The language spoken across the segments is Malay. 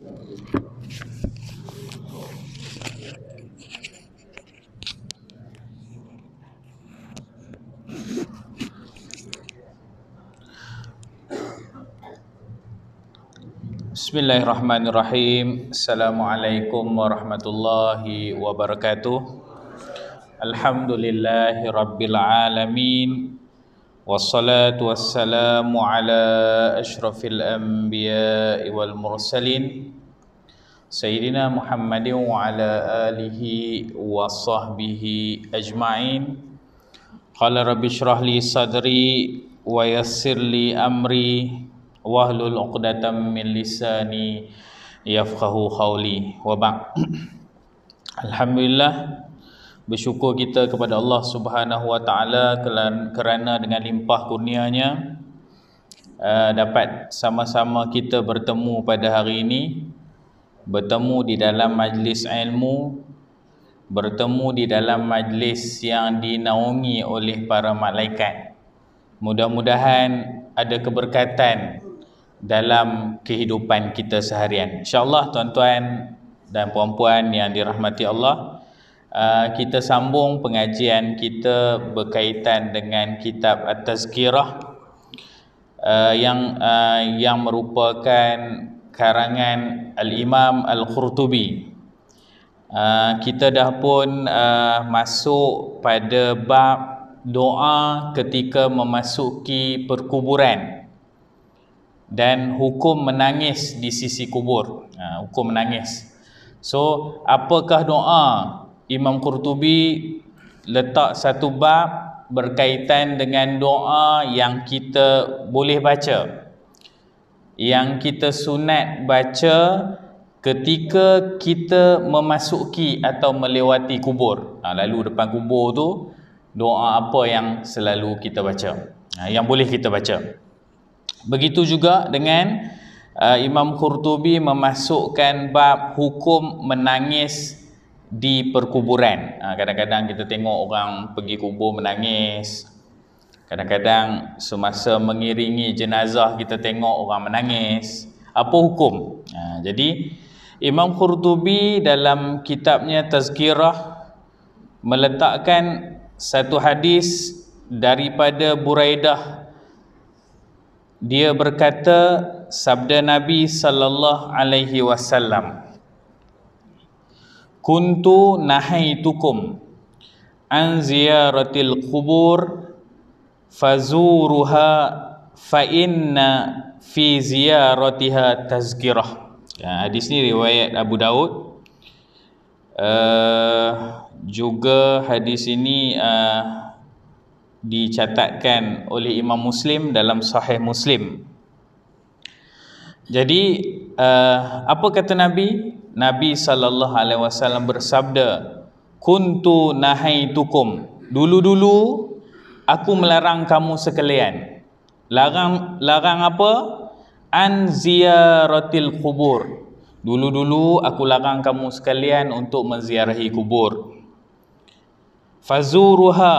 Bismillahirrahmanirrahim. Assalamualaikum warahmatullahi wabarakatuh. Alhamdulillahi rabbil alamin. Wassalatu wassalamu ala ashrafil anbiya'i wal mursalin Sayyidina Muhammadin wa ala alihi wa sahbihi ajma'in. Qala rabbi shrah li sadri wa yassir li amri wahlul 'uqdatam min lisani yafqahu qawli. Wa ba'd. Alhamdulillah, bersyukur kita kepada Allah Subhanahu wa taala kerana dengan limpah kurnia-Nya dapat sama-sama kita bertemu pada hari ini, bertemu di dalam majlis ilmu, bertemu di dalam majlis yang dinaungi oleh para malaikat. Mudah-mudahan ada keberkatan dalam kehidupan kita seharian. InsyaAllah tuan-tuan dan puan-puan yang dirahmati Allah, kita sambung pengajian kita berkaitan dengan kitab At-Tazkirah yang merupakan karangan Al-Imam Al-Qurtubi. Kita dah pun masuk pada bab doa ketika memasuki perkuburan dan hukum menangis di sisi kubur. Hukum menangis. So, apakah doa? Imam Qurtubi letak satu bab berkaitan dengan doa yang kita boleh baca, yang kita sunat baca ketika kita memasuki atau melewati kubur. Lalu depan kubur tu, doa apa yang selalu kita baca, yang boleh kita baca. Begitu juga dengan Imam Qurtubi memasukkan bab hukum menangis di perkuburan. Kadang-kadang kita tengok orang pergi kubur menangis. Kadang-kadang semasa mengiringi jenazah kita tengok orang menangis. Apa hukum? Jadi Imam Qurtubi dalam kitabnya Tazkirah meletakkan satu hadis daripada Buraidah. Dia berkata, sabda Nabi sallallahu alaihi wasallam, kuntu nahaitukum an ziyaratil qubur fazuruha fa inna fi ziyaratiha tazkirah. Hadis ni riwayat Abu Daud. Juga hadis ini dicatatkan oleh Imam Muslim dalam Sahih Muslim. Jadi apa kata Nabi? Nabi sallallahu alaihi wasallam bersabda, kuntu nahaitukum, dulu-dulu aku melarang kamu sekalian. Larang apa? An ziyaratil kubur. Dulu-dulu aku larang kamu sekalian untuk menziarahi kubur. Fazuruha,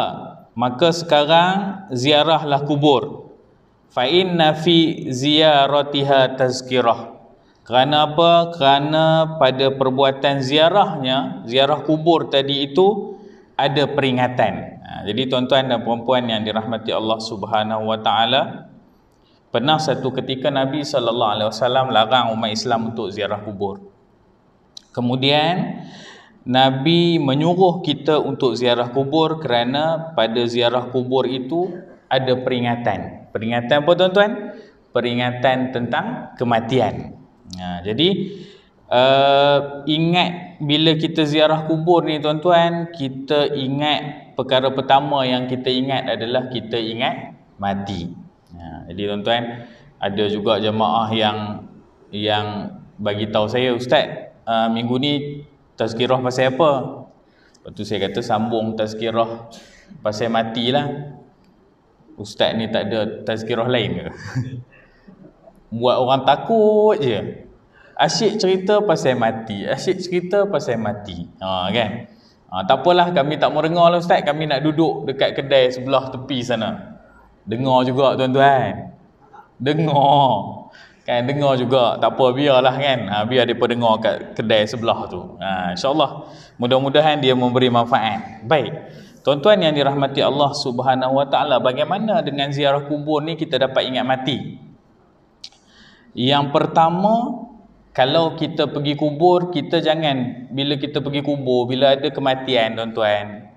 maka sekarang ziarahlah kubur. Fa inna fi ziyaratiha tazkirah. Kerana apa? Kerana pada perbuatan ziarahnya, ziarah kubur tadi itu ada peringatan. Jadi tuan-tuan dan puan-puan yang dirahmati Allah Subhanahu wa taala, pernah satu ketika Nabi sallallahu alaihi wasallam larang umat Islam untuk ziarah kubur. Kemudian Nabi menyuruh kita untuk ziarah kubur kerana pada ziarah kubur itu ada peringatan. Peringatan apa tuan-tuan? Peringatan tentang kematian. Jadi ingat bila kita ziarah kubur ni tuan-tuan, kita ingat perkara pertama yang kita ingat adalah kita ingat mati. Jadi tuan-tuan, ada juga jemaah yang bagi tahu saya, ustaz, minggu ni tazkirah pasal apa? Lepas tu saya kata sambung tazkirah pasal matilah. Ustaz ni tak ada tazkirah lain ke? Buat orang takut je. Asyik cerita pasal mati, asyik cerita pasal mati. Kan? Tak apalah, kami tak mau dengar lah ustaz, kami nak duduk dekat kedai sebelah tepi sana. Dengar juga tuan-tuan. Dengar. Kan dengar juga, tak apa, biarlah kan. Biar depa dengar kat kedai sebelah tu. InsyaAllah mudah-mudahan dia memberi manfaat. Baik. Tuan-tuan yang dirahmati Allah Subhanahu Wa Taala, bagaimana dengan ziarah kubur ni kita dapat ingat mati? Yang pertama, kalau kita pergi kubur, kita jangan, bila kita pergi kubur, bila ada kematian tuan-tuan,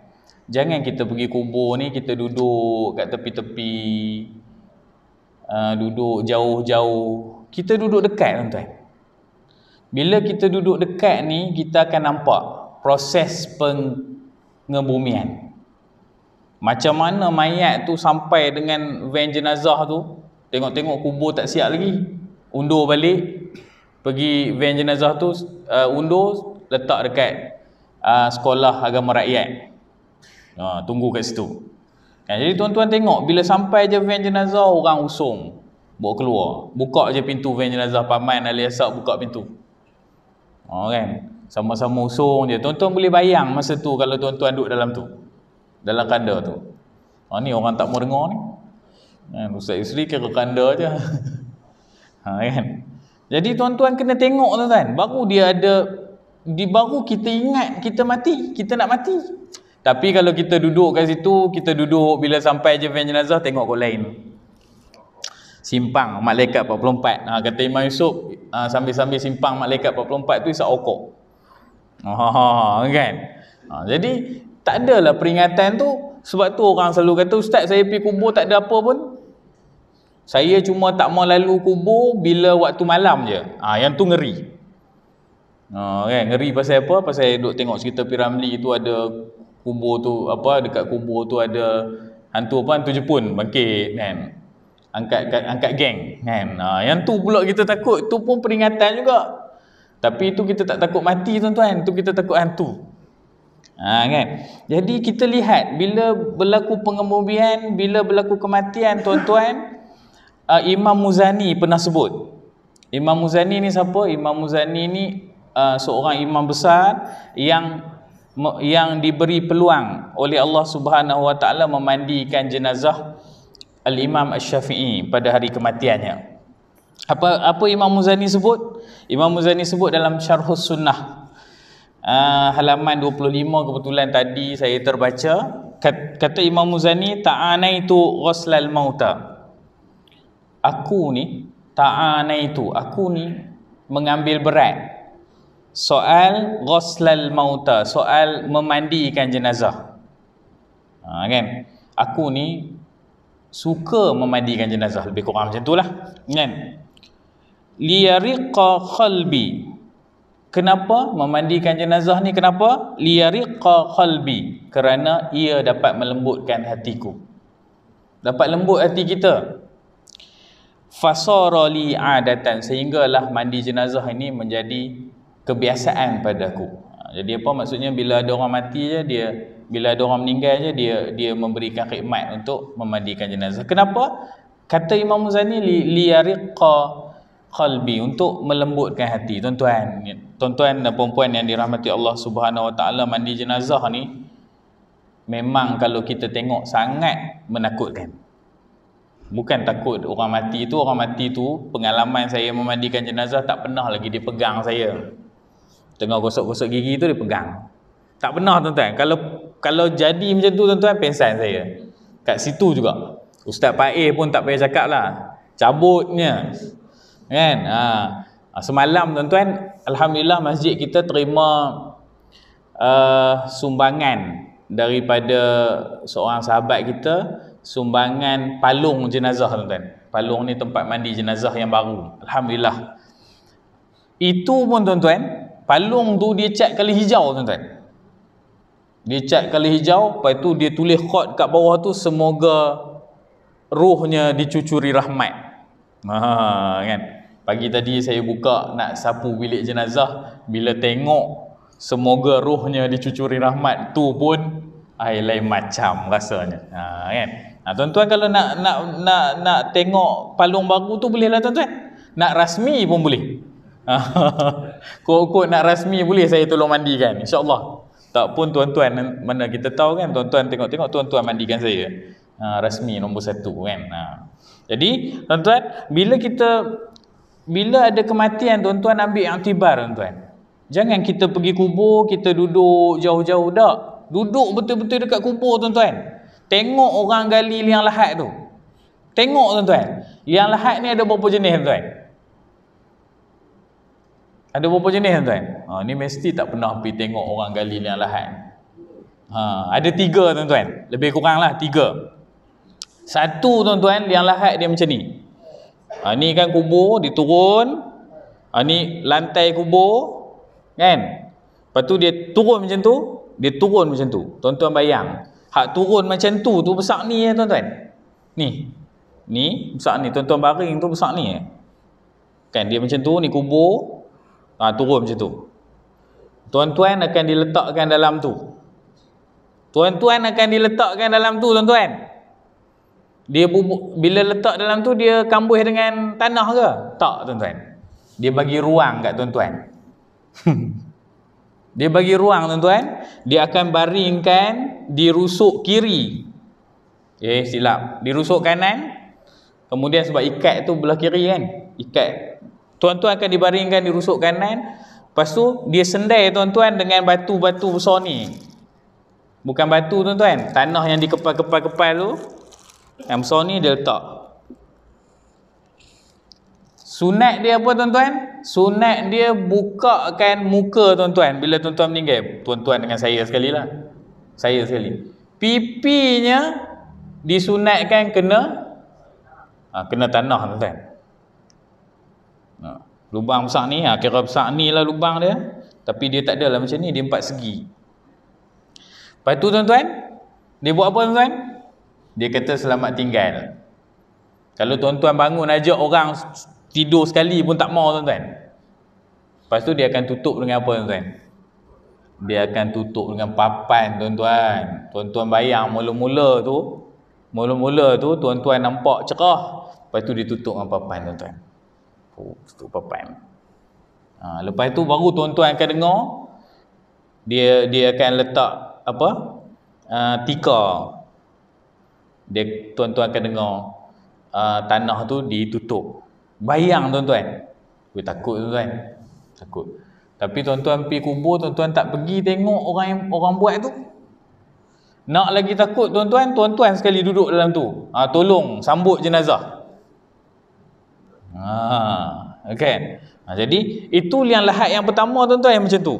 jangan kita pergi kubur ni kita duduk kat tepi-tepi, duduk jauh-jauh. Kita duduk dekat tuan-tuan. Bila kita duduk dekat ni, kita akan nampak proses pengebumian. Macam mana mayat tu sampai dengan van jenazah tu, tengok-tengok kubur tak siap lagi, undur balik, pergi van jenazah tu, undur, letak dekat sekolah agama rakyat. Tunggu kat situ. Jadi tuan-tuan tengok, bila sampai je van jenazah, orang usung bawa keluar, buka je pintu van jenazah, paman ahli asap buka pintu. Kan, sama-sama usung je. Tuan-tuan boleh bayang masa tu kalau tuan-tuan duduk dalam tu, dalam kanda tu. Ni orang tak mau dengar ni kan, Ustaz Yusri kira kanda je. Kan. Jadi tuan-tuan kena tengok tuan-tuan, baru dia ada, baru kita ingat kita mati, kita nak mati. Tapi kalau kita duduk kat situ, kita duduk, bila sampai je van jenazah, tengok kot lain, simpang malaikat 44. Kata Imam Yusuf, sambil-sambil simpang malaikat 44 tu isap okok. Kan. Jadi tak adalah peringatan tu. Sebab tu orang selalu kata, Ustaz saya pergi kubur tak ada apa pun, saya cuma tak mau lalu kubur bila waktu malam je. Yang tu ngeri. Kan, ngeri pasal apa? Pasal duk tengok cerita Piramli tu, ada kubur tu apa, dekat kubur tu ada hantu apa, hantu Jepun bangkit kan, angkat geng kan. Yang tu pula kita takut, tu pun peringatan juga. Tapi itu kita tak takut mati tuan-tuan, tu kita takut hantu. Kan. Jadi kita lihat bila berlaku pengebumian, bila berlaku kematian tuan-tuan, Imam Muzani pernah sebut. Imam Muzani ni siapa? Imam Muzani ni seorang imam besar yang diberi peluang oleh Allah Subhanahu Wa Taala memandikan jenazah Al-Imam Asy-Syafi'i pada hari kematiannya. Apa Imam Muzani sebut? Imam Muzani sebut dalam Syarhus Sunnah, halaman 25, kebetulan tadi saya terbaca. Kata Imam Muzani, ta'anaitu ghuslal mauta. Aku ni mengambil berat soal ghuslal mauta, soal memandikan jenazah. Kan? Aku ni suka memandikan jenazah, lebih kurang macam itulah kan. Liyariqa qalbi. Kenapa memandikan jenazah ni? Kenapa? Liyariqa qalbi, kerana ia dapat melembutkan hatiku, dapat lembut hati kita. Fasara li adatan, sehinggalah mandi jenazah ini menjadi kebiasaan padaku. Jadi apa maksudnya? Bila ada orang mati je, bila ada orang meninggal je, dia memberikan khidmat untuk memandikan jenazah. Kenapa? Kata Imam Muzani, liyariqa qalbi, untuk melembutkan hati. Tuan-tuan dan puan-puan yang dirahmati Allah Subhanahu Wa Taala, mandi jenazah ni memang kalau kita tengok sangat menakutkan. Bukan takut orang mati tu, pengalaman saya memandikan jenazah, tak pernah lagi dia pegang saya. Tengah gosok-gosok gigi tu dia pegang. Tak pernah tuan-tuan. Kalau jadi macam tu tuan-tuan, pensan saya. Kat situ juga. Ustaz Paih pun tak payah cakap lah, cabutnya. Kan? Semalam tuan-tuan, alhamdulillah masjid kita terima sumbangan daripada seorang sahabat kita, sumbangan palung jenazah tuan-tuan. Palung ni tempat mandi jenazah yang baru. Alhamdulillah. Itu pun tuan-tuan, palung tu dia cat kali hijau tuan-tuan. Dia cat kali hijau, lepas tu dia tulis khot kat bawah tu, semoga ruhnya dicucuri rahmat. Kan? Pagi tadi saya buka nak sapu bilik jenazah, bila tengok semoga ruhnya dicucuri rahmat, tu pun lain macam rasanya. Kan? Tuan-tuan kalau nak tengok palung baru tu boleh lah tuan-tuan. Nak rasmi pun boleh. Kok nak rasmi boleh saya tolong mandikan, insya-Allah. Tak pun tuan-tuan, mana kita tahu kan, tuan-tuan tengok-tengok tuan-tuan mandikan saya. Rasmi nombor 1 kan. Jadi tuan-tuan, bila kita bila ada kematian, tuan-tuan ambil iktibar tuan-tuan. Jangan kita pergi kubur, kita duduk jauh-jauh, tak. Duduk betul-betul dekat kubur tuan-tuan. Tengok orang gali liang lahat tu. Tengok tuan-tuan. Liang lahat ni ada berapa jenis tuan-tuan? Ada berapa jenis tuan-tuan? Ni mesti tak pernah pergi tengok orang gali liang lahat. Ada 3 tuan-tuan. Lebih kurang lah 3. Satu tuan-tuan, liang lahat dia macam ni. Ni kan kubur, diturun. Ni lantai kubur, kan? Lepas tu dia turun macam tu. Dia turun macam tu. Tuan-tuan bayang. Hak turun macam tu besar ni tuan-tuan. Ni besar ni. Tuan-tuan baring tu besar ni. Kan dia macam tu, ni kubur. Turun macam tu. Tuan-tuan akan diletakkan dalam tu. Tuan-tuan akan diletakkan dalam tu tuan-tuan. Dia bila letak dalam tu, dia kambuh dengan tanah ke? Tak tuan-tuan. Dia bagi ruang kat tuan-tuan. Dia bagi ruang tuan-tuan. Dia akan baringkan di rusuk kiri. Silap. Di rusuk kanan. Kemudian sebab ikat tu belah kiri kan. Ikat. Tuan-tuan akan dibaringkan di rusuk kanan. Lepas tu dia sendai tuan-tuan dengan batu-batu besar ni. Bukan batu tuan-tuan. Tanah yang dikepal-kepal tu. Yang besar ni dia letak. Sunat dia apa tuan-tuan? Sunat dia bukakan muka tuan-tuan bila tuan-tuan meninggal. Tuan-tuan dengan saya sekali lah. Saya sekali. Pipinya disunatkan kena tanah tuan-tuan. Lubang besar ni, kira besar ni lah lubang dia. Tapi dia tak adalah macam ni, dia 4 segi. Lepas tu tuan-tuan, dia buat apa tuan-tuan? Dia kata selamat tinggal. Kalau tuan-tuan bangun ajak orang tidur sekali pun tak mau tuan-tuan. Lepas tu dia akan tutup dengan apa tuan-tuan? Dia akan tutup dengan papan tuan-tuan. Tuan-tuan bayang mula-mula tu tuan-tuan nampak cerah. Lepas tu dia tutup dengan papan tuan-tuan. Tutup papan. Lepas tu baru tuan-tuan akan dengar dia akan letak apa? Tikar. Tuan-tuan akan dengar tanah tu ditutup. Bayang tuan-tuan. Takut tuan-tuan. Takut. Tapi tuan-tuan pergi kubur, tuan-tuan tak pergi tengok orang buat tu. Nak lagi takut tuan-tuan, tuan-tuan sekali duduk dalam tu. Tolong sambut jenazah. Okay. Jadi itu liang lahat yang pertama tuan-tuan yang macam tu.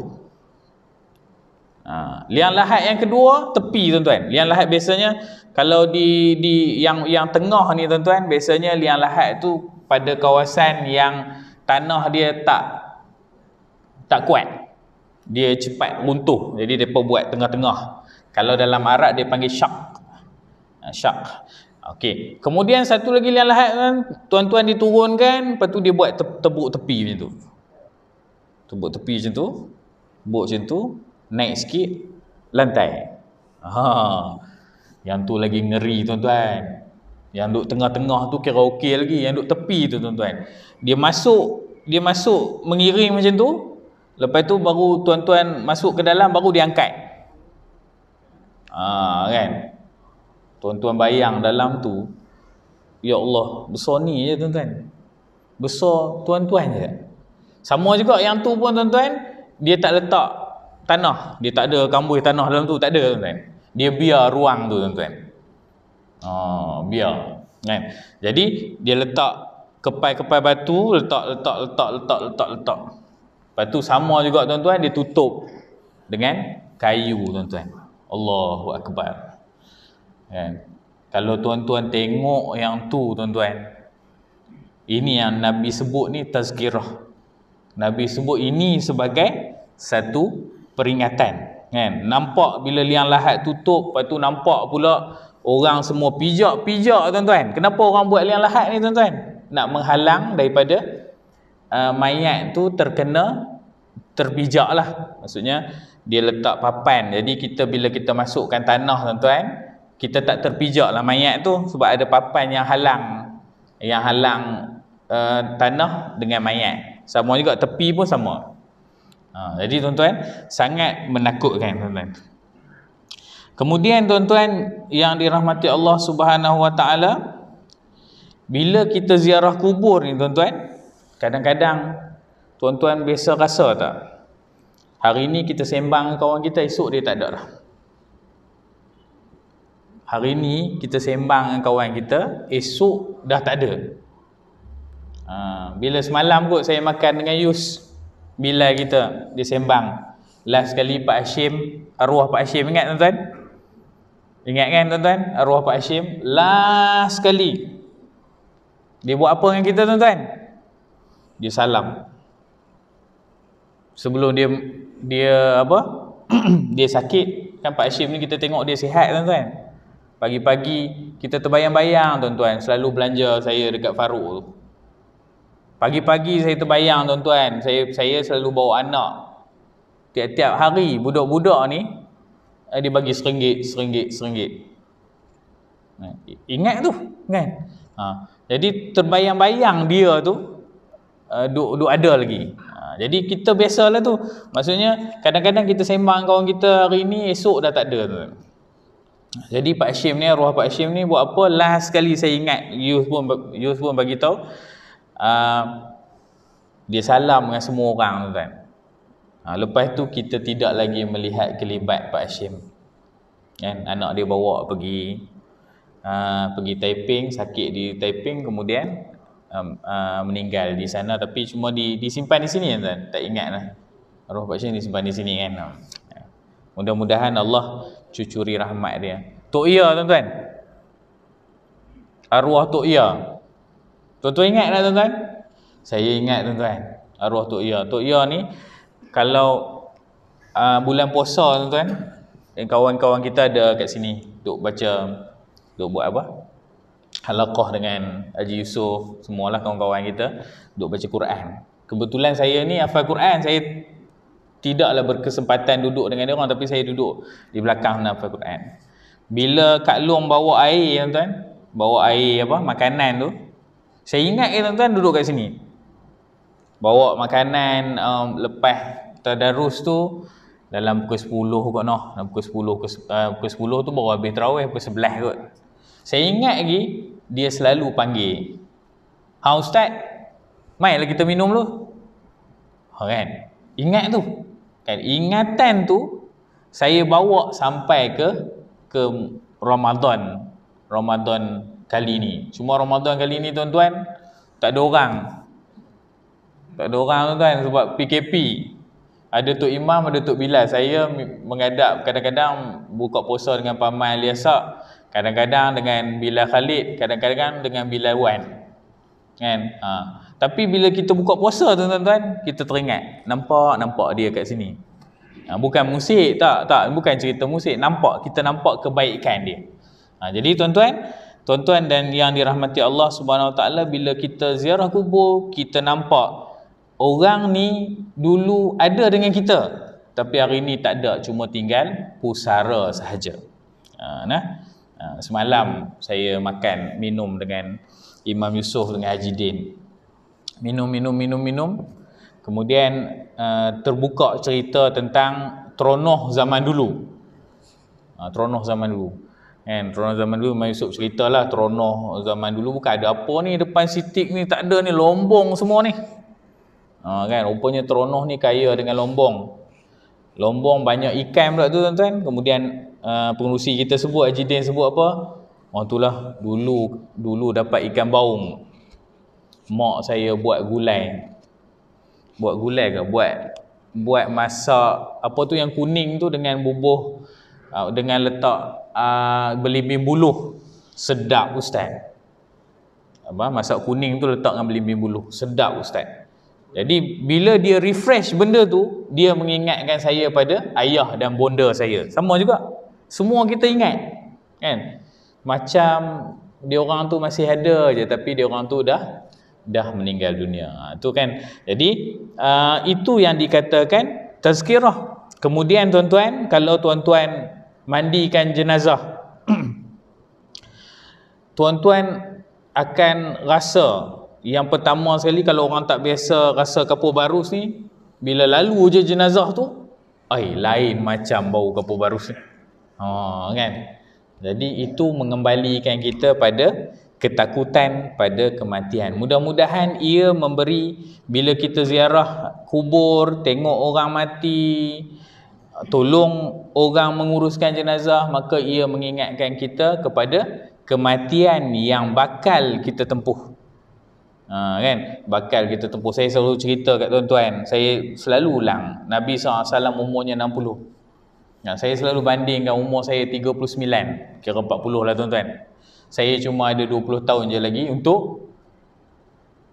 Liang lahat yang kedua tepi tuan-tuan. Liang lahat biasanya kalau di yang tengah ni tuan-tuan, biasanya liang lahat tu pada kawasan yang tanah dia tak kuat. Dia cepat runtuh. Jadi depa buat tengah-tengah. Kalau dalam Arab dia panggil syak. Syak. Okey. Kemudian satu lagi liang lahat kan, tuan-tuan diturunkan, lepas tu dia buat tebuk tepi macam tu. Tebuk tepi macam tu. Tebuk macam tu. Naik sikit lantai. Yang tu lagi ngeri tuan-tuan. Yang duduk tengah-tengah tu kira okey lagi. Yang duduk tepi tu tuan-tuan, dia masuk mengiring macam tu. Lepas tu baru tuan-tuan masuk ke dalam, baru dia angkat. Kan. Tuan-tuan bayang dalam tu, ya Allah, besar ni je tuan-tuan. Besar tuan-tuan je. Sama juga yang tu pun tuan-tuan, dia tak letak tanah, dia tak ada kambuh tanah dalam tu, tak ada tuan-tuan. Dia biar ruang tu tuan-tuan. Biar kan. Jadi dia letak kepai-kepai batu, letak. Lepas tu sama juga tuan-tuan, dia tutup dengan kayu tuan-tuan. Allahu Akbar. Kan. Kalau tuan-tuan tengok yang tu tuan-tuan, ini yang Nabi sebut ni tazkirah. Nabi sebut ini sebagai satu peringatan, kan. Nampak bila liang lahat tutup, lepas tu nampak pula orang semua pijak tuan-tuan. Kenapa orang buat liang lahat ni tuan-tuan? Nak menghalang daripada mayat tu terpijak lah. Maksudnya dia letak papan. Jadi bila kita masukkan tanah tuan-tuan, kita tak terpijak lah mayat tu, sebab ada papan yang halang tanah dengan mayat. Sama juga tepi pun sama. Jadi tuan-tuan, sangat menakutkan tuan-tuan. Kemudian tuan-tuan yang dirahmati Allah Subhanahu Wa Taala, bila kita ziarah kubur ni tuan-tuan, Kadang-kadang tuan-tuan biasa rasa tak? Hari ni kita sembang dengan kawan kita, esok dia tak ada dah. Hari ni kita sembang dengan kawan kita, esok dah tak ada. Bila semalam kot saya makan dengan Yus, bila kita dia sembang last kali Pak Hashim, arwah Pak Hashim, ingat tuan-tuan? Ingat kan tuan-tuan? Arwah Pak Hashim last kali dia buat apa dengan kita tuan-tuan? Dia salam. Sebelum dia apa? Dia sakit kan. Pak Hashim ni kita tengok dia sihat tuan-tuan. Pagi-pagi kita terbayang-bayang tuan-tuan, selalu belanja saya dekat Farouk tu. Pagi-pagi saya terbayang tuan-tuan, saya selalu bawa anak. Tiap-tiap hari budak-budak ni dia bagi RM1. Ingat tu kan? Jadi terbayang-bayang dia tu duk ada lagi. Jadi kita biasalah tu. Maksudnya kadang-kadang kita sembang kawan kita hari ni, esok dah tak ada tuan. Jadi Pak Hashim ni, arwah Pak Hashim ni buat apa? Last kali saya ingat, Yus pun bagi tahu, dia salam dengan semua orang tuan. Lepas tu kita tidak lagi melihat kelibat Pak Hashim. Kan, anak dia bawa pergi Taiping, sakit di Taiping, kemudian meninggal di sana, tapi cuma disimpan di sini tuan. Tak ingat lah. Arwah Pak Hashim disimpan di sini kan. Mudah-mudahan Allah cucuri rahmat dia. Tok Ia tuan-tuan. Arwah Tok Ia. Tuan-tuan ingat tak tuan-tuan? Saya ingat tuan-tuan. Arwah Tok Ia. Tok Ia ni kalau bulan puasa tuan-tuan, kawan-kawan kita ada kat sini duk baca, duk buat apa? Halaqah dengan Haji Yusof, semualah kawan-kawan kita duk baca Quran. Kebetulan saya ni hafal Quran. Saya tidaklah berkesempatan duduk dengan dia orang, tapi saya duduk di belakang nak hafal Quran. Bila Kak Long bawa air tuan-tuan, bawa air apa, makanan tu, saya ingat tuan-tuan duduk kat sini. Bawa makanan lepas tadarus tu dalam pukul 10 kot noh. Dalam pukul 10 tu baru habis tarawih, pukul 11 kot. Saya ingat lagi dia selalu panggil, "Ha ustaz, mailah kita minum dulu." Kan? Ingat tu. Kan, ingatan tu saya bawa sampai ke Ramadan kali ni. Cuma Ramadan kali ni tuan-tuan tak ada orang. Tak ada orang tuan-tuan sebab PKP. Ada Tok Imam, ada Tok Bilal. Saya menghadap kadang-kadang buka puasa dengan Paman Liasak, kadang-kadang dengan Bilal Khalid, kadang-kadang dengan Bilal Wan. Kan? Tapi bila kita buka puasa tuan-tuan, kita teringat nampak dia kat sini. Bukan musik, tak, bukan cerita musik, kita nampak kebaikan dia. Jadi tuan-tuan dan yang dirahmati Allah Subhanahu Wa Taala, bila kita ziarah kubur, kita nampak orang ni dulu ada dengan kita, tapi hari ni tak ada, cuma tinggal pusara sahaja. Semalam saya minum dengan Imam Yusof dengan Haji Din. Minum. Kemudian terbuka cerita tentang Tronoh zaman dulu. Tronoh zaman dulu. Kan, Tronoh zaman dulu Imam Yusof ceritalah Tronoh zaman dulu bukan ada apa ni depan sitik ni, tak ada ni, lombong semua ni. Kan, rupanya Tronoh ni kaya dengan lombong. Lombong banyak ikan pula tu tuan-tuan. Kemudian pengurusi kita sebut, Haji Din sebut apa? Itulah dulu dapat ikan baung. Mak saya buat gulai. Buat gulai ke? Buat masak apa tu yang kuning tu dengan bubuh, dengan letak belimbing buluh. Sedap ustaz. Masak kuning tu letak dengan belimbing buluh. Sedap ustaz. Jadi bila dia refresh benda tu, dia mengingatkan saya pada ayah dan bonda saya. Sama juga. Semua kita ingat. Kan? Macam dia orang tu masih ada je, tapi dia orang tu dah meninggal dunia. Itu kan. Jadi itu yang dikatakan tazkirah. Kemudian tuan-tuan, kalau tuan-tuan mandikan jenazah, tuan-tuan akan rasa, yang pertama sekali, kalau orang tak biasa rasa kapur barus ni, bila lalu je jenazah tu, lain macam bau kapur barus ni. Kan? Jadi itu mengembalikan kita pada ketakutan pada kematian. Mudah-mudahan ia memberi, bila kita ziarah kubur, tengok orang mati, tolong orang menguruskan jenazah, maka ia mengingatkan kita kepada kematian yang bakal kita tempuh. Kan, bakal kita tempuh. Saya selalu cerita kat tuan-tuan, saya selalu ulang, Nabi SAW umurnya 60. Saya selalu bandingkan umur saya 39, kira 40 lah tuan-tuan. Saya cuma ada 20 tahun je lagi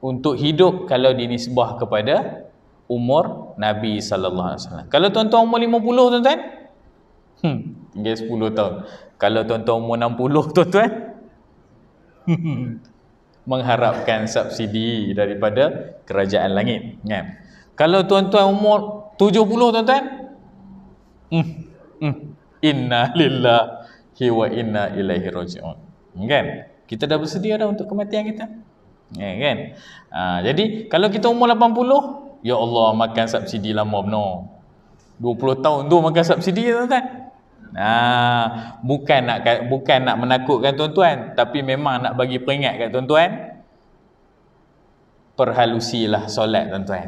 untuk hidup kalau dinisbah kepada umur Nabi SAW. Kalau tuan-tuan umur 50 tuan-tuan, tinggal 10 tahun. Kalau tuan-tuan umur 60 tuan-tuan, mengharapkan subsidi daripada kerajaan langit, kan? Kalau tuan-tuan umur 70 tuan-tuan, inna lillahi wa inna ilaihi raji'un, kan? Kita dah bersedia dah untuk kematian kita, kan? Jadi kalau kita umur 80, ya Allah, makan subsidi lama benar. 20 tahun tu makan subsidi tuan-tuan. Bukan nak menakutkan tuan-tuan, tapi memang nak bagi peringat kat tuan-tuan, perhalusilah solat tuan-tuan,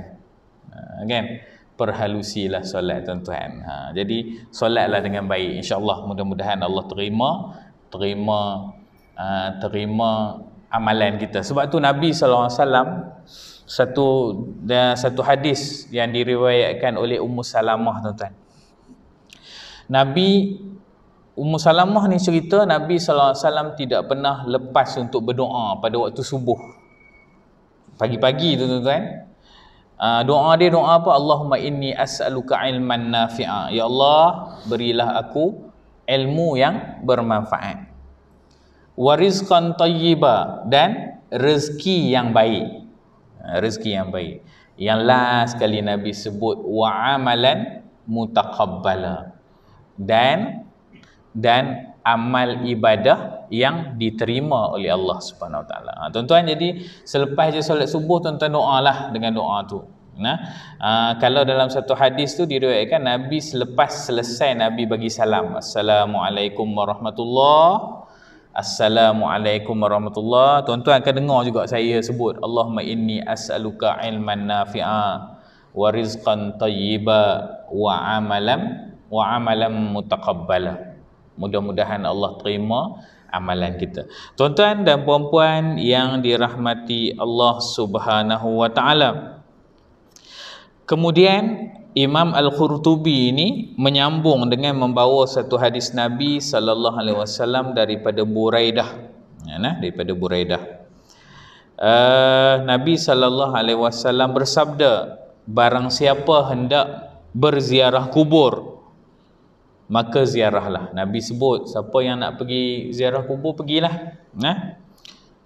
kan? Perhalusilah solat tuan-tuan. Jadi solatlah dengan baik, insya-Allah. Mudah-mudahan Allah terima amalan kita. Sebab tu Nabi SAW, satu hadis yang diriwayatkan oleh Ummu Salamah tuan-tuan. Ummu Salamah ni cerita, Nabi SAW tidak pernah lepas untuk berdoa pada waktu subuh, pagi-pagi tu tuan-tuan. Doa dia doa apa? Allahumma inni as'aluka ilman nafi'a. Ya Allah, berilah aku ilmu yang bermanfaat. Wa rizqan tayyiba, dan rezeki yang baik. Rezeki yang baik. Yang last kali Nabi sebut wa amalan mutaqabbala, dan amal ibadah yang diterima oleh Allah Subhanahu Wa Taala. Tuan-tuan, jadi selepas je solat subuh, tuan-tuan doalah dengan doa tu. Kalau dalam satu hadis tu diriwayatkan, Nabi selepas selesai Nabi bagi salam, Assalamualaikum warahmatullahi, Assalamualaikum warahmatullahi, tuan-tuan akan dengar juga saya sebut Allahumma inni as'aluka ilman nafi'a wa rizqan tayyiba wa amalan mutaqabbala. Mudah-mudahan Allah terima amalan kita. Tuan-tuan dan puan-puan yang dirahmati Allah Subhanahu wa taala. Kemudian Imam Al-Qurtubi ini menyambung dengan membawa satu hadis Nabi sallallahu alaihi wasallam daripada Buraidah. Daripada Buraidah. Nabi sallallahu alaihi wasallam bersabda, barang siapa hendak berziarah kubur, maka ziarahlah. Nabi sebut, siapa yang nak pergi ziarah kubur, pergilah.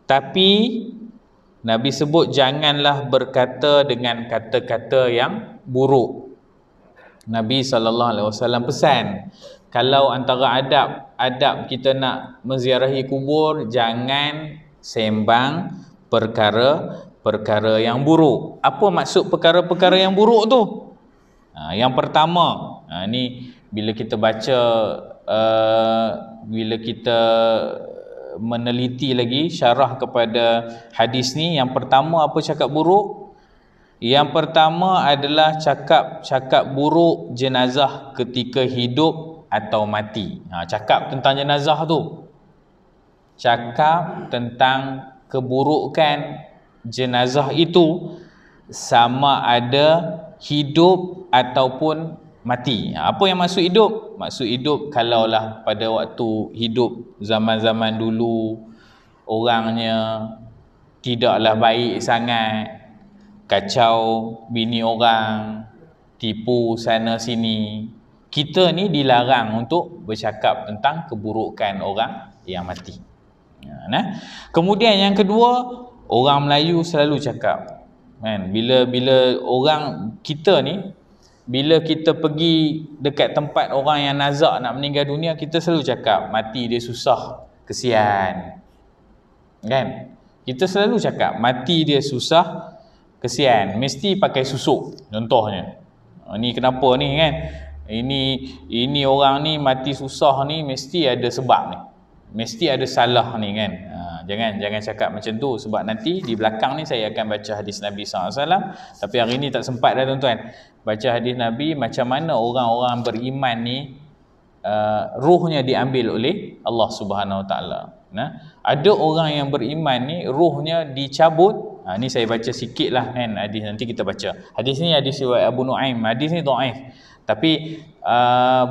Tapi Nabi sebut, janganlah berkata dengan kata-kata yang buruk. Nabi SAW pesan, kalau antara adab kita nak menziarahi kubur, jangan sembang perkara-perkara yang buruk. Apa maksud perkara-perkara yang buruk tu? Yang pertama, ni bila kita baca, bila kita meneliti lagi syarah kepada hadis ni, yang pertama apa cakap buruk? Yang pertama adalah cakap buruk jenazah ketika hidup atau mati. Cakap tentang jenazah tu, cakap tentang keburukan jenazah itu, sama ada hidup ataupun mati. Apa yang maksud hidup? Maksud hidup, kalaulah pada waktu hidup zaman-zaman dulu orangnya tidaklah baik sangat, kacau bini orang, tipu sana sini, kita ni dilarang untuk bercakap tentang keburukan orang yang mati. Kemudian yang kedua, orang Melayu selalu cakap, kan, bila orang kita ni, bila kita pergi dekat tempat orang yang nazak nak meninggal dunia, kita selalu cakap mati dia susah, kesian, kan? Kita selalu cakap mati dia susah, kesian, mesti pakai susuk contohnya. Ni kenapa ni, kan? Ini orang ni mati susah ni, mesti ada sebab ni, mesti ada salah ni, kan? Jangan cakap macam tu, sebab nanti di belakang ni saya akan baca hadis Nabi SAW. Tapi hari ni tak sempat dah tuan-tuan baca hadis Nabi macam mana orang-orang beriman ni ruhnya diambil oleh Allah Subhanahu Wa Taala. Ada orang yang beriman ni ruhnya dicabut. Ni saya baca sikit lah kan hadis, nanti kita baca. Hadis ni hadis riwayat Abu Nuaim. Hadis ni dhaif, tapi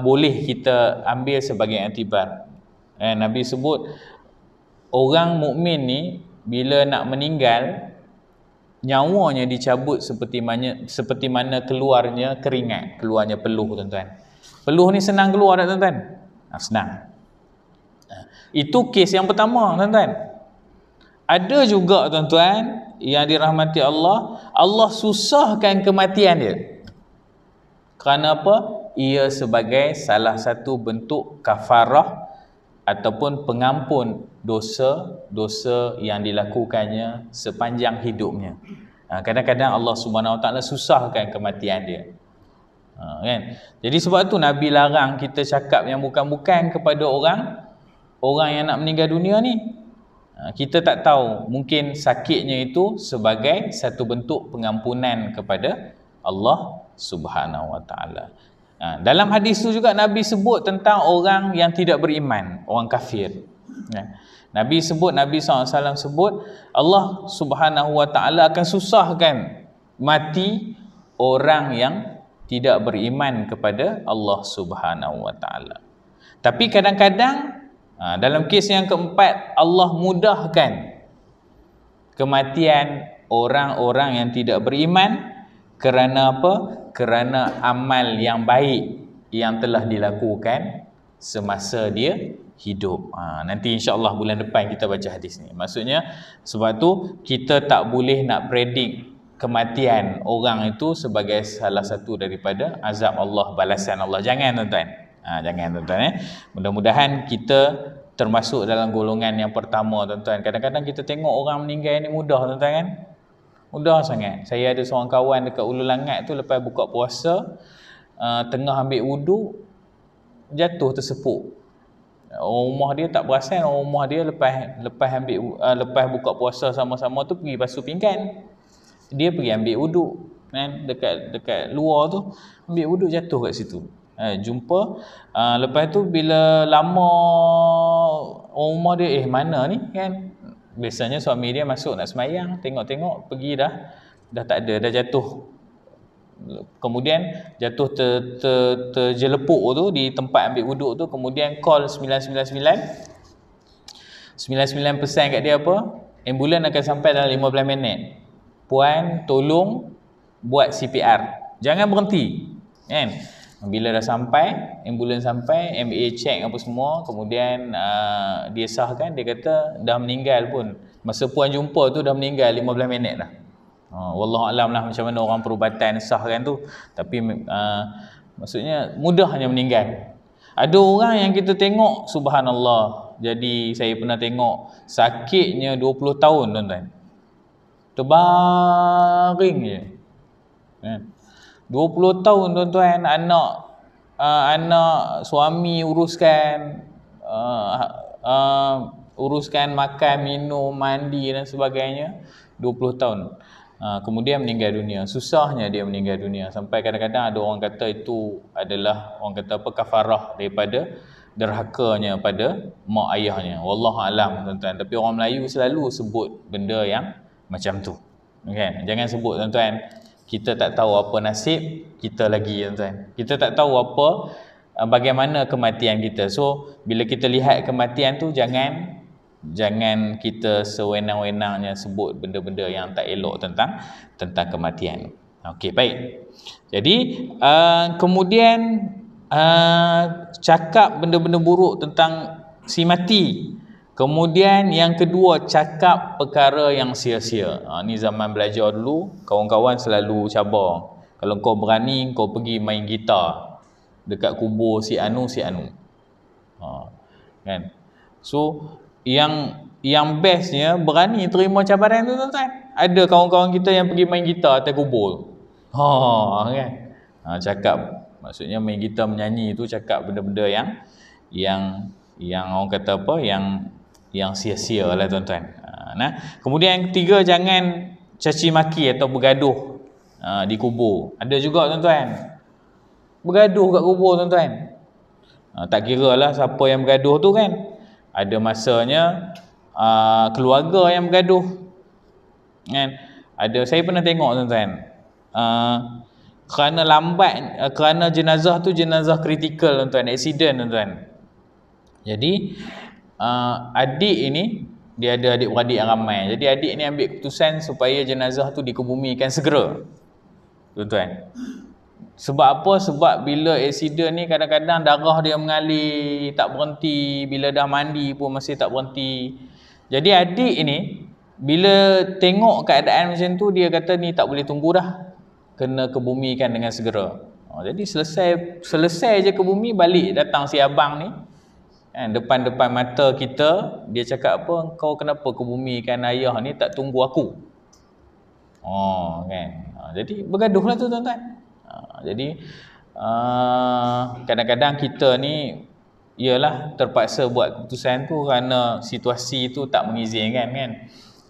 boleh kita ambil sebagai iktibar. Nabi sebut orang mukmin ni bila nak meninggal, nyawanya dicabut seperti mana keluarnya keringat, keluarnya peluh tuan-tuan. Peluh ni senang keluar tak tuan-tuan? Senang. Itu kes yang pertama tuan-tuan. Ada juga tuan-tuan yang dirahmati Allah, Allah susahkan kematian dia. Kerana apa? Ia sebagai salah satu bentuk kafarah ataupun pengampun dosa-dosa yang dilakukannya sepanjang hidupnya. Kadang-kadang Allah Subhanahu Wa Taala susahkan kematian dia. Kan? Jadi sebab tu Nabi larang kita cakap yang bukan-bukan kepada orang yang nak meninggal dunia ni. Kita tak tahu, mungkin sakitnya itu sebagai satu bentuk pengampunan kepada Allah Subhanahu Wa Taala. Dalam hadis tu juga Nabi sebut tentang orang yang tidak beriman, orang kafir. Nabi SAW sebut Allah Subhanahu Wa Taala akan susahkan mati orang yang tidak beriman kepada Allah Subhanahu Wa Taala. Tapi kadang-kadang dalam kes yang keempat, Allah mudahkan kematian orang-orang yang tidak beriman. Kerana apa? Kerana amal yang baik yang telah dilakukan semasa dia hidup. Nanti insya-Allah bulan depan kita baca hadis ni. Maksudnya sebab tu kita tak boleh nak predik kematian orang itu sebagai salah satu daripada azab Allah, balasan Allah. Jangan tuan-tuan. Jangan tuan-tuan. Mudah-mudahan kita termasuk dalam golongan yang pertama tuan-tuan. Kadang-kadang kita tengok orang meninggal ni mudah tuan-tuan kan. Mudah sangat. Saya ada seorang kawan dekat Ulu Langat tu, lepas buka puasa, tengah ambil wuduk, jatuh tersepuk. Orang rumah dia tak perasan, orang rumah dia lepas buka puasa sama-sama tu pergi basuh pinggan. Dia pergi ambil wuduk kan, dekat luar tu, ambil wuduk, jatuh kat situ. Jumpa lepas tu bila lama orang rumah dia mana ni kan, biasanya suami dia masuk nak semayang, tengok-tengok pergi dah tak ada, dah jatuh. Kemudian jatuh terjelepuk tu di tempat ambil wuduk tu. Kemudian call 999 pesan kat dia apa? Ambulan akan sampai dalam 15 minit. Puan tolong buat CPR, jangan berhenti kan. Bila dah sampai, ambulans sampai, MA check apa semua, kemudian dia sahkan, dia kata dah meninggal pun. Masa puan jumpa tu dah meninggal 15 minit dah. Wallahualam lah macam mana orang perubatan sahkan tu. Tapi maksudnya mudahnya meninggal. Ada orang yang kita tengok, subhanallah. Jadi saya pernah tengok sakitnya 20 tahun tuan-tuan. Terbaring je. 20 tahun tuan-tuan, anak suami uruskan makan, minum, mandi dan sebagainya, 20 tahun. Kemudian meninggal dunia. Susahnya dia meninggal dunia, sampai kadang-kadang ada orang kata itu adalah orang kata apa, kafarah daripada derhakanya pada mak ayahnya. Wallahu alam tuan-tuan. Tapi orang Melayu selalu sebut benda yang macam tu. Okay? Jangan sebut tuan-tuan. Kita tak tahu apa nasib kita lagi tuan-tuan. Kita tak tahu apa bagaimana kematian kita. So bila kita lihat kematian tu, jangan kita sewenang-wenangnya sebut benda-benda yang tak elok tentang kematian. Okey, baik. Jadi kemudian cakap benda-benda buruk tentang si mati. Kemudian yang kedua, cakap perkara yang sia-sia. Ni zaman belajar dulu, kawan-kawan selalu cabar. Kalau kau berani, kau pergi main gitar dekat kubur si anu. Kan? So yang bestnya berani terima cabaran tu tuan-tuan. Ada kawan-kawan kita yang pergi main gitar atas kubur. Kan? Cakap, maksudnya main gitar menyanyi tu, cakap benda-benda yang orang kata apa, yang sia-sia lah tuan-tuan. Nah, kemudian yang ketiga, jangan caci maki atau bergaduh di kubur. Ada juga tuan-tuan bergaduh kat kubur tuan-tuan. Tak kira lah siapa yang bergaduh tu kan. Ada masanya keluarga yang bergaduh kan. Saya pernah tengok tuan-tuan, kerana lambat, kerana jenazah tu jenazah kritikal tuan-tuan, accident tuan-tuan. Jadi adik ini, dia ada adik-beradik yang ramai. Jadi adik ni ambil keputusan supaya jenazah tu dikebumikan segera tuan-tuan. Sebab apa? Sebab bila accident ni kadang-kadang darah dia mengalir tak berhenti, bila dah mandi pun masih tak berhenti. Jadi adik ini bila tengok keadaan macam tu, dia kata ni tak boleh tunggu dah, kena kebumikan dengan segera. Jadi selesai je ke bumi, balik datang si abang ni kan, depan mata kita, dia cakap apa, kau kenapa kebumikan ayah ni tak tunggu aku? Kan. Jadi bergaduhlah tu tuan-tuan. Jadi kadang-kadang kita ni ialah terpaksa buat keputusan tu kerana situasi tu tak mengizinkan kan.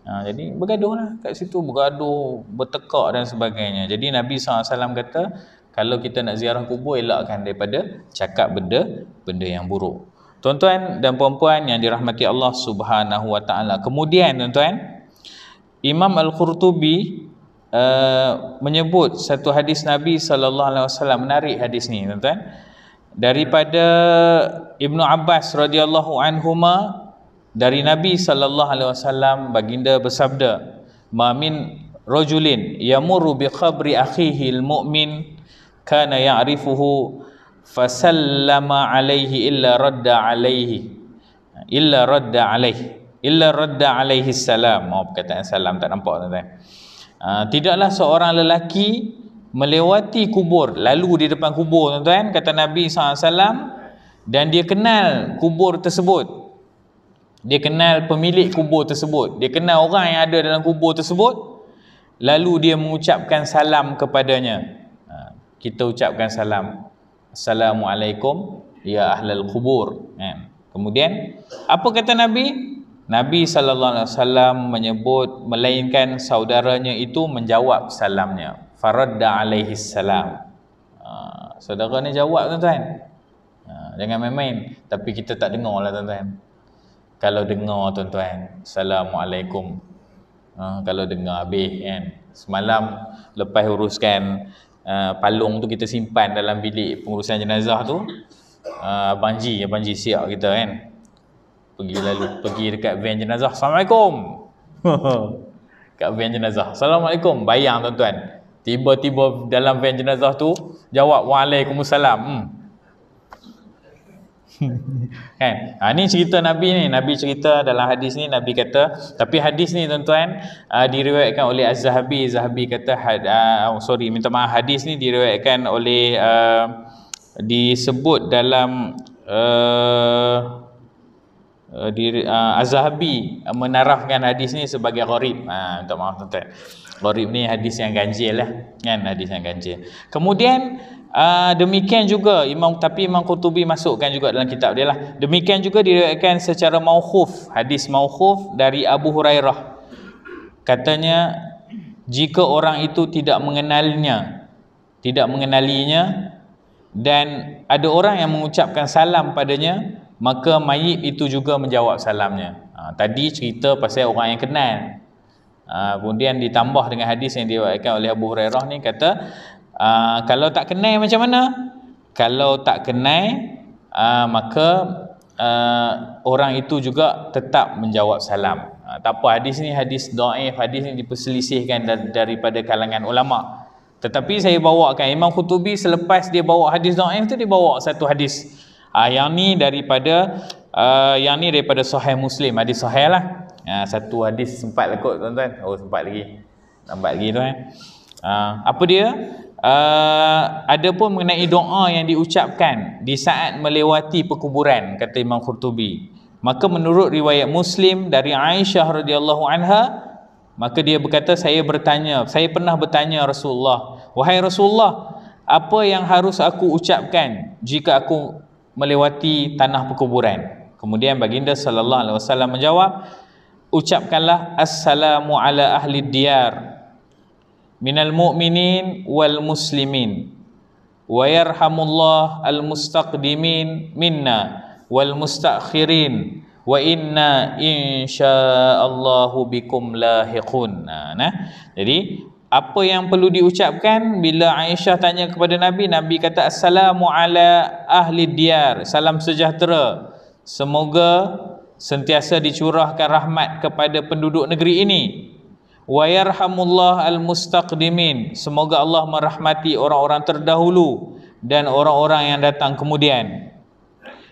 Jadi bergaduhlah kat situ, bergaduh, bertekak dan sebagainya. Jadi Nabi SAW kata, kalau kita nak ziarah kubur, elakkan daripada cakap benda yang buruk. Tuan-tuan dan puan-puan yang dirahmati Allah Subhanahu Wa Taala. Kemudian tuan-tuan, Imam Al-Qurtubi menyebut satu hadis Nabi sallallahu alaihi wasallam, menarik hadis ni tuan-tuan, daripada Ibnu Abbas radhiyallahu anhuma, dari Nabi sallallahu alaihi wasallam, baginda bersabda, ma min rajulin yamurru bi qabri akhihi almu'min kana ya'rifuhu fasallama alaihi illa radda alaihi salam. Perkataan salam tak nampak tuan-tuan. Tidaklah seorang lelaki melewati kubur, lalu di depan kubur tuan-tuan, kata Nabi SAW, dan dia kenal kubur tersebut, dia kenal pemilik kubur tersebut, dia kenal orang yang ada dalam kubur tersebut, lalu dia mengucapkan salam kepadanya. Kita ucapkan salam, Assalamualaikum ya ahlal kubur. Kemudian apa kata Nabi? Nabi SAW menyebut, melainkan saudaranya itu menjawab salamnya. Faradda alaihi salam. Saudaranya jawab tuan-tuan. Jangan main-main. Tapi kita tak dengar lah tuan-tuan. Kalau dengar tuan-tuan, Assalamualaikum. Kalau dengar habis kan. Semalam lepas uruskan palung tu, kita simpan dalam bilik pengurusan jenazah tu. Abang Ji siap kita kan. Pergi dekat van jenazah, Assalamualaikum. Kat van jenazah, Assalamualaikum. Bayang tuan-tuan, tiba-tiba dalam van jenazah tu jawab Waalaikumsalam. Kan? Ni cerita Nabi ni. Nabi cerita dalam hadis ni, Nabi kata, tapi hadis ni tuan-tuan diriwayatkan oleh Az-Zahabi. Zahabi kata hadis ni diriwayatkan oleh disebut dalam Az-Zahabi menarafkan hadis ni sebagai gharib. Minta maaf tuan-tuan, gharib ni hadis yang ganjil lah kan, hadis yang ganjil. Kemudian demikian juga Imam Qurtubi masukkan juga dalam kitab dia lah. Demikian juga diriwayatkan secara mauquf, hadis mauquf dari Abu Hurairah. Katanya, jika orang itu tidak mengenalinya dan ada orang yang mengucapkan salam padanya, maka mayit itu juga menjawab salamnya. Tadi cerita pasal orang yang kenal. Kemudian ditambah dengan hadis yang diriwayatkan oleh Abu Hurairah ni, kata kalau tak kenal macam mana? Kalau tak kenal maka orang itu juga tetap menjawab salam. Tak apa, hadis ni hadis dhaif, hadis ni diperselisihkan daripada kalangan ulama. Tetapi saya bawakan, Imam Qurtubi selepas dia bawa hadis dhaif tu, dia bawa satu hadis yang ni daripada Sahih Muslim, hadis sahih lah. Satu hadis sempat lekut tuan-tuan. Sempat lagi, nampak lagi tuan. Apa dia? Adapun mengenai doa yang diucapkan di saat melewati perkuburan, kata Imam Qurtubi, maka menurut riwayat Muslim dari Aisyah radhiyallahu anha, maka dia berkata, saya pernah bertanya Rasulullah, wahai Rasulullah, apa yang harus aku ucapkan jika aku melewati tanah perkuburan? Kemudian baginda sallallahu alaihi wasallam menjawab, ucapkanlah assalamu ala ahli diyar minal mu'minin wal muslimin wa yarhamullah al mustaqdimin minna wal mustakhirin wa inna insyaallahu bikum lahiqun. Jadi apa yang perlu diucapkan bila Aisyah tanya kepada Nabi, Nabi kata assalamu ala ahli diyar, salam sejahtera, semoga sentiasa dicurahkan rahmat kepada penduduk negeri ini. Wa yarhamullah al-mustaqdimin, semoga Allah merahmati orang-orang terdahulu dan orang-orang yang datang kemudian.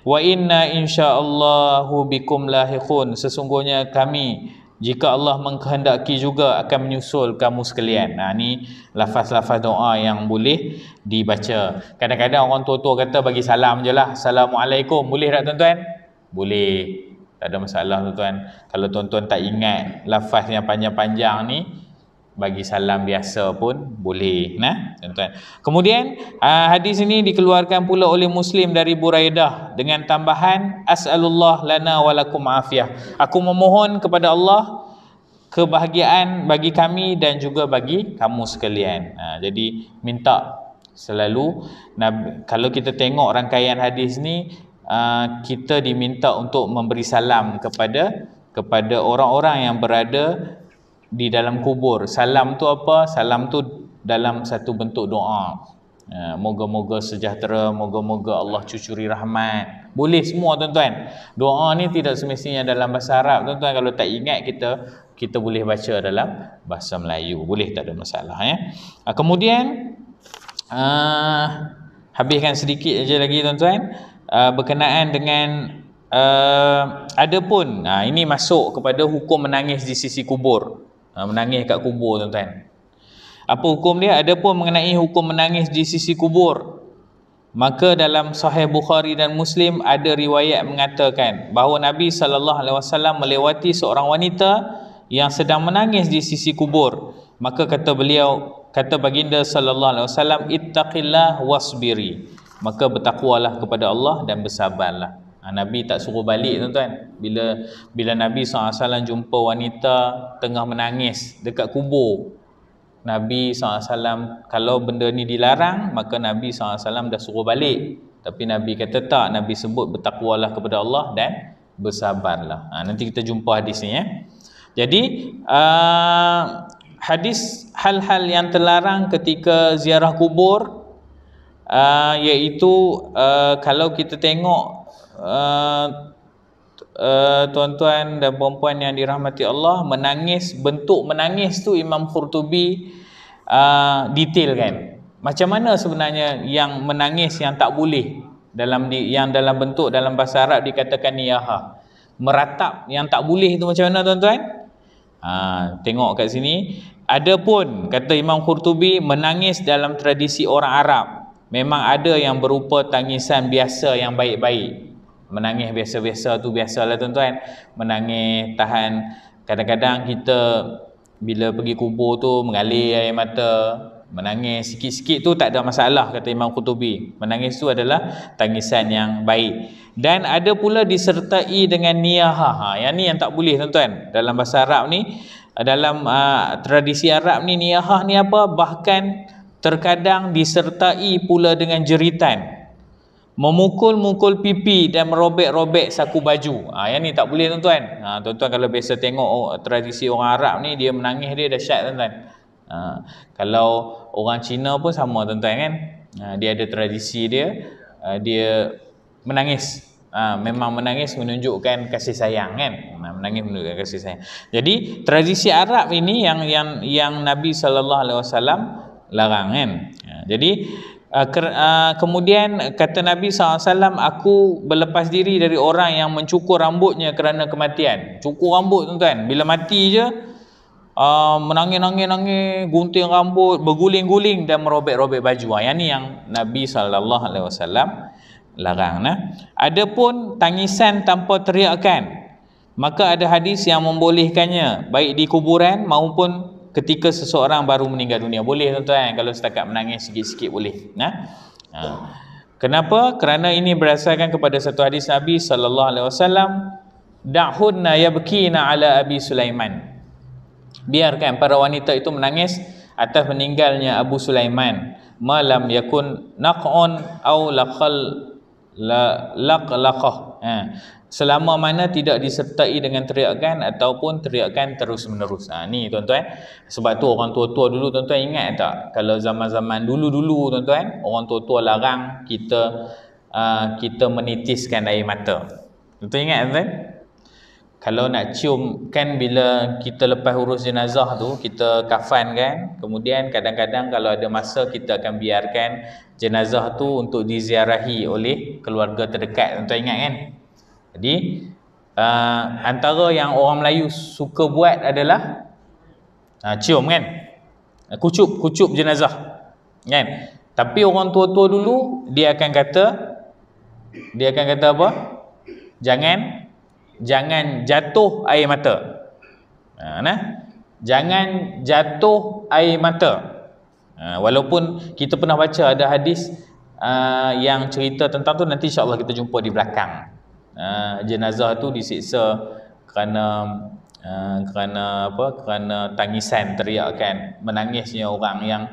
Wa inna insyaallahu bikum lahiqun, sesungguhnya kami jika Allah mengkehendaki juga akan menyusul kamu sekalian. Ni lafaz-lafaz doa yang boleh dibaca. Kadang-kadang orang tua-tua kata bagi salam je lah, Assalamualaikum, boleh tak tuan-tuan? Boleh, tak ada masalah tuan-tuan. Kalau tuan-tuan tak ingat lafaz yang panjang-panjang ni, bagi salam biasa pun boleh, tuan-tuan. Kemudian hadis ini dikeluarkan pula oleh Muslim dari Buraidah dengan tambahan as'alullah lana walakum afiyah. Aku memohon kepada Allah kebahagiaan bagi kami dan juga bagi kamu sekalian. Jadi minta selalu, kalau kita tengok rangkaian hadis ni, kita diminta untuk memberi salam kepada orang-orang yang berada di dalam kubur. Salam tu apa? Salam tu dalam satu bentuk doa. Moga-moga sejahtera, moga-moga Allah cucuri rahmat. Boleh semua tuan-tuan. Doa ni tidak semestinya dalam bahasa Arab tuan-tuan. Kalau tak ingat, kita boleh baca dalam bahasa Melayu. Boleh, tak ada masalah ya. Kemudian habiskan sedikit aja lagi tuan-tuan, berkenaan dengan adapun ini masuk kepada hukum menangis di sisi kubur. Menangis kat kubur tuan-tuan. Apa hukum dia? Adapun mengenai hukum menangis di sisi kubur, maka dalam Sahih Bukhari dan Muslim ada riwayat mengatakan bahawa Nabi SAW melewati seorang wanita yang sedang menangis di sisi kubur. Maka kata baginda SAW, ittaqillah wasbiri, maka bertakwalah kepada Allah dan bersabarlah. Nabi tak suruh balik tuan-tuan. Bila Nabi SAW jumpa wanita tengah menangis dekat kubur, Nabi SAW, kalau benda ni dilarang, maka Nabi SAW dah suruh balik. Tapi Nabi kata tak, Nabi sebut bertakwalah kepada Allah dan bersabarlah. Nanti kita jumpa hadis ni ya. Jadi hadis hal-hal yang terlarang ketika ziarah kubur, iaitu kalau kita tengok tuan-tuan dan puan-puan yang dirahmati Allah, menangis, bentuk menangis tu Imam Qurtubi detailkan macam mana sebenarnya yang menangis yang tak boleh, yang dalam bentuk dalam bahasa Arab dikatakan niyahah. Meratap yang tak boleh tu macam mana tuan-tuan? Tengok kat sini. Adapun kata Imam Qurtubi, menangis dalam tradisi orang Arab memang ada yang berupa tangisan biasa yang baik-baik. Menangis biasa-biasa tu biasalah tuan-tuan. Menangis, tahan. Kadang-kadang kita bila pergi kubur tu mengalir air mata, menangis sikit-sikit tu tak ada masalah kata Imam Qurtubi. Menangis tu adalah tangisan yang baik. Dan ada pula disertai dengan niyahah. Yang ni yang tak boleh tuan-tuan. Dalam bahasa Arab ni, dalam tradisi Arab ni, niyahah ni apa? Bahkan terkadang disertai pula dengan jeritan, memukul-mukul pipi dan merobek-robek saku baju. Yang ni tak boleh tuan-tuan. Tuan-tuan kalau biasa tengok tradisi orang Arab ni, dia menangis dia dahsyat tuan-tuan. Kalau orang Cina pun sama tuan-tuan kan. Dia ada tradisi dia, dia menangis. Memang menangis menunjukkan kasih sayang kan. Menangis menunjukkan kasih sayang. Jadi tradisi Arab ini yang Nabi SAW larang kan. Jadi kemudian kata Nabi SAW, aku berlepas diri dari orang yang mencukur rambutnya kerana kematian. Cukur rambut tuan-tuan, bila mati je menangis-nangis, gunting rambut, berguling-guling dan merobek-robek baju. Yang ni yang Nabi SAW larang. Adapun tangisan tanpa teriakan, maka ada hadis yang membolehkannya, baik di kuburan maupun ketika seseorang baru meninggal dunia. Boleh tuan-tuan, kalau setakat menangis sikit-sikit boleh. Kenapa? Kerana ini berdasarkan kepada satu hadis Nabi sallallahu alaihi wasallam, da'hunna yabkina ala Abi Sulaiman. Biarkan para wanita itu menangis atas meninggalnya Abu Sulaiman, malam yakun naq'un aw laqlaqah. Selama mana tidak disertai dengan teriakan ataupun teriakan terus menerus. Ni tuan-tuan, sebab tu orang tua-tua dulu tuan-tuan ingat tak, kalau zaman-zaman dulu-dulu tuan-tuan, orang tua-tua larang kita menitiskan air mata. Tuan-tuan ingat tuan? Kalau nak cium kan, bila kita lepas urus jenazah tu, kita kafan kan, kemudian kadang-kadang kalau ada masa kita akan biarkan jenazah tu untuk diziarahi oleh keluarga terdekat. Tuan-tuan ingat kan? Jadi antara yang orang Melayu suka buat adalah cium kan, kucup jenazah kan. Tapi orang tua-tua dulu dia akan kata apa? Jangan jatuh air mata. Jangan jatuh air mata. Walaupun kita pernah baca ada hadis yang cerita tentang tu, nanti insya-Allah kita jumpa di belakang. Jenazah tu disiksa kerana tangisan, teriakan, menangisnya orang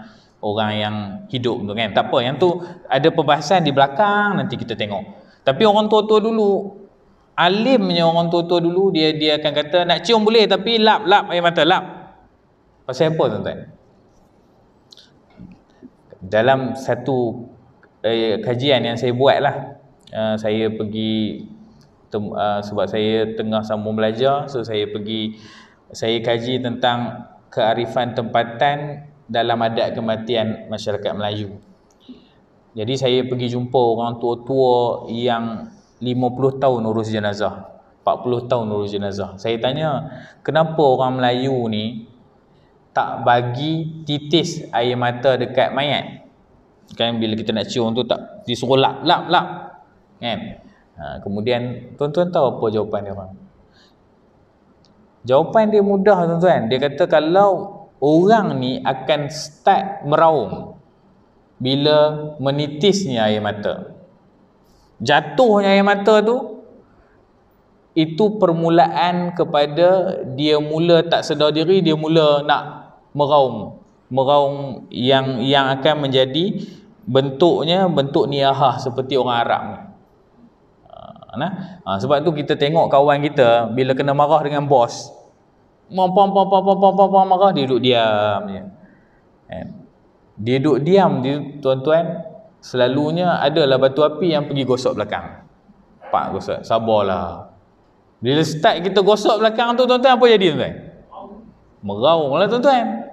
yang hidup tu kan. Tak apa, yang tu ada perbahasan di belakang, nanti kita tengok. Tapi orang tua-tua dulu, alimnya orang tua-tua dulu, dia akan kata nak cium boleh tapi lap air mata, lap. Pasal apa tuan-tuan? Dalam satu kajian yang saya buat lah, saya pergi sebab saya tengah sambung belajar, so saya kaji tentang kearifan tempatan dalam adat kematian masyarakat Melayu. Jadi saya pergi jumpa orang tua-tua yang 50 tahun urus jenazah, 40 tahun urus jenazah. Saya tanya, kenapa orang Melayu ni tak bagi titis air mata dekat mayat? Kan bila kita nak cium tu tak disuruh lap kan. Kemudian tuan-tuan tahu apa jawapan dia orang? Jawapan dia mudah tuan-tuan. Dia kata kalau orang ni akan start meraung bila menitisnya air mata, jatuhnya air mata tu, itu permulaan kepada dia mula tak sedar diri, dia mula nak meraung yang akan menjadi bentuknya bentuk niyahah seperti orang Arab ni. Sebab tu kita tengok kawan kita bila kena marah dengan bos, marah, dia duduk diam je. Dia duduk diam, tuan-tuan, selalunya adalah batu api yang pergi gosok belakang. Pak gosok, sabarlah. Bila start kita gosok belakang tu tuan-tuan, apa jadi tuan-tuan? Meraung lah tuan-tuan.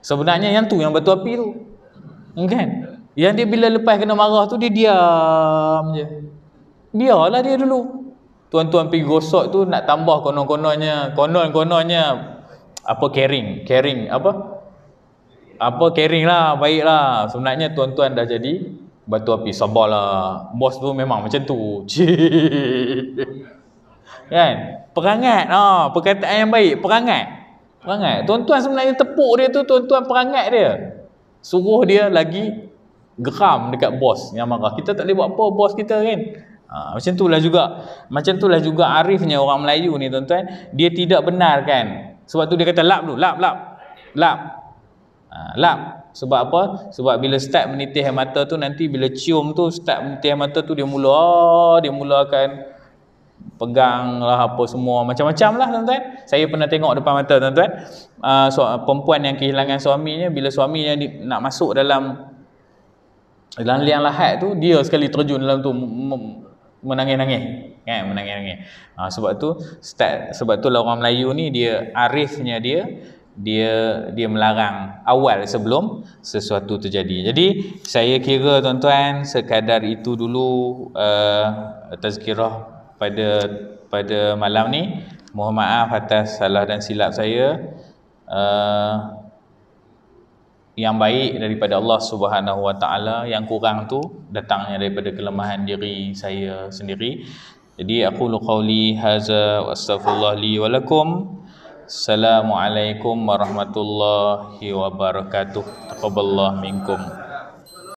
Sebenarnya yang tu yang batu api tu, kan? Yang dia bila lepas kena marah tu dia diam je. Biarlah dia dulu. Tuan-tuan pergi gosok tu nak tambah konon-kononnya apa caring lah, baiklah. Sebenarnya tuan-tuan dah jadi batu api. Sabarlah. Bos tu memang macam tu. Kan? Perangat. Perkataan yang baik, perangat. Tuan-tuan sebenarnya tepuk dia tu, tuan-tuan perangat dia. Suruh dia lagi geram dekat bos yang marah. Kita tak boleh buat apa bos kita kan. Macam itulah juga arifnya orang Melayu ni tuan-tuan. Dia tidak benarkan. Sebab tu dia kata lap dulu, lap. Sebab apa? Sebab bila start menitih air mata tu, nanti bila cium tu start menitih air mata tu, dia mula akan pegang lah apa semua, macam-macam lah tuan-tuan. Saya pernah tengok depan mata tuan-tuan, perempuan yang kehilangan suaminya, bila suaminya nak masuk dalam liang lahat tu, dia sekali terjun dalam tu menangis-nangis kan, menangis-nangis. Sebab tu lah orang Melayu ni, dia arifnya dia melarang awal sebelum sesuatu terjadi. Jadi saya kira tuan-tuan sekadar itu dulu tazkirah pada malam ni. Mohon maaf atas salah dan silap saya. Yang baik daripada Allah Subhanahu Wa Taala, yang kurang tu datangnya daripada kelemahan diri saya sendiri. Jadi aku qauli hadza wa astaghfirullah li wa lakum. Assalamualaikum warahmatullahi wabarakatuh. Taqabbalallahu minkum.